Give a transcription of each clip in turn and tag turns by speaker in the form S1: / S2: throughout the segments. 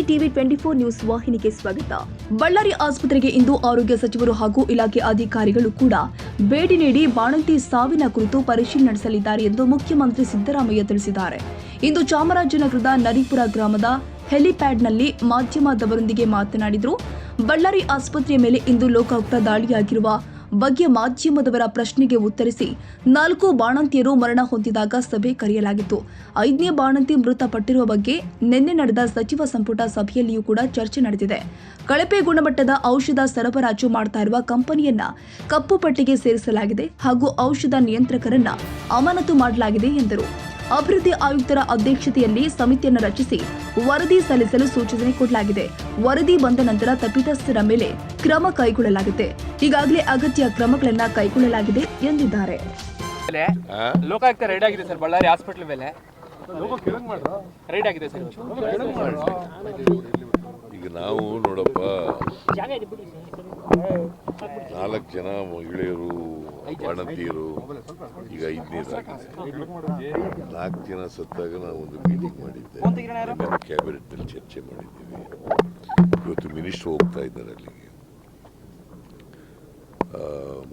S1: TV 24 news ವಾಹಿನಿಗೆ ಸ್ವಾಗತ. ಬಳ್ಳಾರಿ ಆಸ್ಪತ್ರೆಗೆ ಇಂದು ಆರೋಗ್ಯ ಸಚಿವರು ಹಾಗೂ ಇಲಾಖೆ ಅಧಿಕಾರಿಗಳು ಕೂಡ ಭೇಟಿ ನೀಡಿ ಬಾಣಂತಿ ಸಾವಿನ ಕುರಿತು ಪರಿಶೀಲನೆ ನಡೆಸಲಿದ್ದಾರೆ ಎಂದು ಮುಖ್ಯಮಂತ್ರಿ ಸಿದ್ದರಾಮಯ್ಯ ತಿಳಿಸಿದ್ದಾರೆ. ಇಂದು ಚಾಮರಾಜನಗರದ ನರಿಪುರ ಗ್ರಾಮದ ಹೆಲಿಪ್ಯಾಡ್ನಲ್ಲಿ ಮಾಧ್ಯಮದವರೊಂದಿಗೆ ಮಾತನಾಡಿದರು. ಬಳ್ಳಾರಿ ಆಸ್ಪತ್ರೆಯ ಮೇಲೆ ಇಂದು ಲೋಕಾಯುಕ್ತ ದಾಳಿಯಾಗಿರುವ ಬಗ್ಗೆ ಮಾಧ್ಯಮದವರ ಪ್ರಶ್ನೆಗೆ ಉತ್ತರಿಸಿ 4 ಬಾಣಂತಿಯರು ಮರಣ ಹೊಂದಿದಾಗ ಸಭೆ ಕರೆಯಲಾಗಿತ್ತು. 5ನೇ ಬಾಣಂತಿ ಮೃತಪಟ್ಟಿರುವ ಬಗ್ಗೆ ನಿನ್ನೆ ನಡೆದ ಸಚಿವ ಸಂಪುಟ ಸಭೆಯಲ್ಲಿಯೂ ಕೂಡ ಚರ್ಚೆ ನಡೆದಿದೆ. ಕಳಪೆ ಗುಣಮಟ್ಟದ ಔಷಧ ಸರಬರಾಜು ಮಾಡ್ತಾ ಇರುವ ಕಂಪನಿಯನ್ನ ಕಪ್ಪು ಪಟ್ಟಿಗೆ ಸೇರಿಸಲಾಗಿದೆ ಹಾಗೂ ಔಷಧ ನಿಯಂತ್ರಕರನ್ನ ಅಮಾನತು ಮಾಡಲಾಗಿದೆ ಎಂದರು. ಅಭಿವೃದ್ಧಿ ಆಯುಕ್ತರ ಅಧ್ಯಕ್ಷತೆಯಲ್ಲಿ ಸಮಿತಿಯನ್ನು ರಚಿಸಿ ವರದಿ ಸಲ್ಲಿಸಲು ಸೂಚನೆ ಕೊಡಲಾಗಿದೆ. ವರದಿ ಬಂದ ನಂತರ ತಪ್ಪಿತಸ್ಥರ ಮೇಲೆ ಕ್ರಮ ಕೈಗೊಳ್ಳಲಾಗಿದೆ. ಈಗಾಗಲೇ ಅಗತ್ಯ ಕ್ರಮಗಳನ್ನು ಕೈಗೊಳ್ಳಲಾಗಿದೆ ಎಂದಿದ್ದಾರೆ.
S2: ಲೋಕಾಯುಕ್ತ ರೈಡ್ ಆಗಿದೆ ಸರ್, ಬಳ್ಳಾರಿ ಹಾಸ್ಪಿಟಲ್ ಮೇಲೆ ರೈಡ್ ಆಗಿದೆ ಸರ್.
S3: ಈಗ ನಾವು ನೋಡಪ್ಪ 4 ಜನ ಮಹಿಳೆಯರು ಬಾಣಂತಿಯರು ಈಗ 5ನೇದಾಗಿದೆ. 4 ಜನ ಸತ್ತಾಗ ನಾವು ಒಂದು ಮೀಟಿಂಗ್ ಮಾಡಿದ್ದೆ, ಕ್ಯಾಬಿನೆಟ್ನಲ್ಲಿ ಚರ್ಚೆ ಮಾಡಿದ್ದೀವಿ. ಇವತ್ತು ಮಿನಿಸ್ಟರ್ ಹೋಗ್ತಾ ಇದ್ದಾರೆ ಅಲ್ಲಿಗೆ,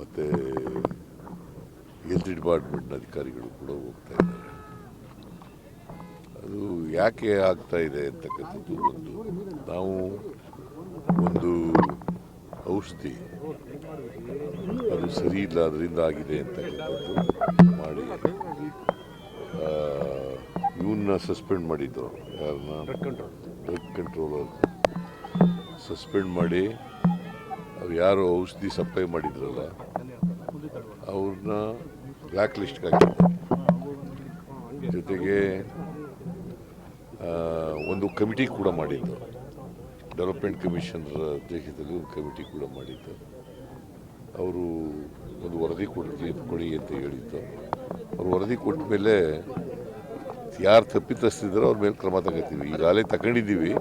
S3: ಮತ್ತು ಹೆಲ್ತ್ ಡಿಪಾರ್ಟ್ಮೆಂಟ್ನ ಅಧಿಕಾರಿಗಳು ಕೂಡ ಹೋಗ್ತಾ ಇದ್ದಾರೆ. ಅದು ಯಾಕೆ ಆಗ್ತಾ ಇದೆ ಅಂತಕ್ಕಂಥದ್ದು ನಾವು ಒಂದು ಔಷಧಿ ಅದು ಸರಿ ಇಲ್ಲ, ಅದರಿಂದ ಆಗಿದೆ ಅಂತಕ್ಕಂಥದ್ದು ಮಾಡಿ ಇವನ್ನ ಸಸ್ಪೆಂಡ್ ಮಾಡಿದ್ದು, ಯಾರನ್ನ ಡ್ರಗ್ ಕಂಟ್ರೋಲರ್ ಸಸ್ಪೆಂಡ್ ಮಾಡಿ ಅವ್ರು ಯಾರು ಔಷಧಿ ಸಪ್ಲೈ ಮಾಡಿದ್ರಲ್ಲ ಅವ್ರನ್ನ ಬ್ಲ್ಯಾಕ್ ಲಿಸ್ಟ್ಗೆ ಹಾಕಿದ್ದಾರೆ. ಜೊತೆಗೆ ಒಂದು ಕಮಿಟಿ ಕೂಡ ಮಾಡಿದ್ದು, ಡೆವಲಪ್ಮೆಂಟ್ ಕಮಿಷನರ್ ಅಧ್ಯಕ್ಷತೆಯಲ್ಲಿ ಒಂದು ಕಮಿಟಿ ಕೂಡ ಮಾಡಿದ್ದು. ಅವರು ಒಂದು ವರದಿ ಕೊಡಿ ಅಂತ ಹೇಳಿದ್ದು. ಅವ್ರು ವರದಿ ಕೊಟ್ಟ ಮೇಲೆ ಯಾರು ತಪ್ಪಿತಸ್ಥಿದ್ದಾರೋ ಅವ್ರ ಮೇಲೆ ಕ್ರಮ ತಗೋತೀವಿ. ಈಗಾಗಲೇ ತಗೊಂಡಿದ್ದೀವಿ,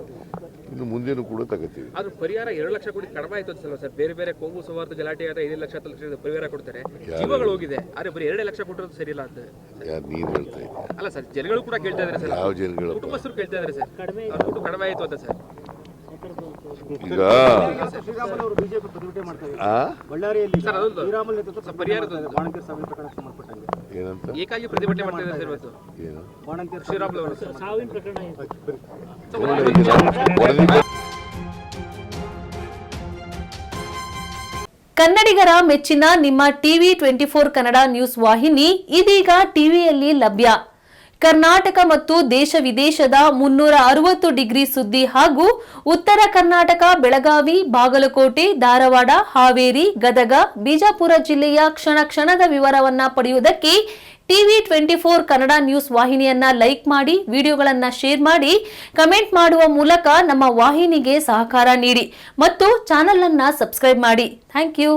S3: ಇನ್ನು ಮುಂದೇನು ಕೂಡ ತಗೋತೀವಿ.
S2: ಅದು ಪರಿಹಾರ 2 ಲಕ್ಷ ಕೋಟಿ ಕಡಿಮೆ ಆಯ್ತು ಅನ್ಸಲ್ಲ ಸರ್? ಬೇರೆ ಬೇರೆ ಕೋಮು ಸೌಹಾರ್ದ ಗಲಾಟೆ ಆದ್ರೆ 5 ಲಕ್ಷ 10 ಲಕ್ಷ ಪರಿಹಾರ ಕೊಡ್ತಾರೆ, ಜೀವಗಳು ಹೋಗಿದೆ. ಆದ್ರೆ ಬರೀ 2 ಲಕ್ಷ ಕೊಟ್ಟರು ಸರಿ ಇಲ್ಲ ಅಂತ
S3: ಯಾರು ನೀನು ಹೇಳ್ತಾ ಇದ್ದೀವಿ?
S2: ಅಲ್ಲ ಸರ್, ಜನಗಳು ಕೂಡ ಕೇಳ್ತಾ ಇದ್ದಾರೆ ಸರ್.
S3: ಯಾವ ಜನಗಳು?
S2: ಕುಟುಂಬಸ್ಥರು ಕೇಳ್ತಾ ಇದ್ದಾರೆ ಸರ್, ಕಡಿಮೆ ಆಯ್ತು ಅಂತ ಸರ್.
S3: ಈಗ ಏನಂತ
S2: ಏಕಾಗಿ ಪ್ರತಿಭಟನೆ ಮಾಡ್ತಾ ಇದ್ದಾರೆ ಸರ್ ಇವತ್ತು. ಶ್ರೀರಾಮುಲು ಅವರು
S4: ಕನ್ನಡಿಗರ ಮೆಚ್ಚಿನ ನಿಮ್ಮ ಟಿವಿ 24 ಕನ್ನಡ ನ್ಯೂಸ್ ವಾಹಿನಿ ಇದೀಗ ಟಿವಿಯಲ್ಲಿ ಲಭ್ಯ. ಕರ್ನಾಟಕ ಮತ್ತು ದೇಶ ವಿದೇಶದ 360 ಡಿಗ್ರಿ ಸುದ್ದಿ ಹಾಗೂ ಉತ್ತರ ಕರ್ನಾಟಕ, ಬೆಳಗಾವಿ, ಬಾಗಲಕೋಟೆ, ಧಾರವಾಡ, ಹಾವೇರಿ, ಗದಗ, ಬಿಜಾಪುರ ಜಿಲ್ಲೆಯ ಕ್ಷಣ ಕ್ಷಣದ ವಿವರವನ್ನ ಪಡೆಯುವುದಕ್ಕೆ ಟಿವಿ 24 ಕನ್ನಡ ನ್ಯೂಸ್ ವಾಹಿನಿಯನ್ನ ಲೈಕ್ ಮಾಡಿ, ವಿಡಿಯೋಗಳನ್ನ ಶೇರ್ ಮಾಡಿ, ಕಮೆಂಟ್ ಮಾಡುವ ಮೂಲಕ ನಮ್ಮ ವಾಹಿನಿಗೆ ಸಹಕಾರ ನೀಡಿ ಮತ್ತು ಚಾನೆಲ್ ಅನ್ನ ಸಬ್ಸ್ಕ್ರೈಬ್ ಮಾಡಿ. Thank you.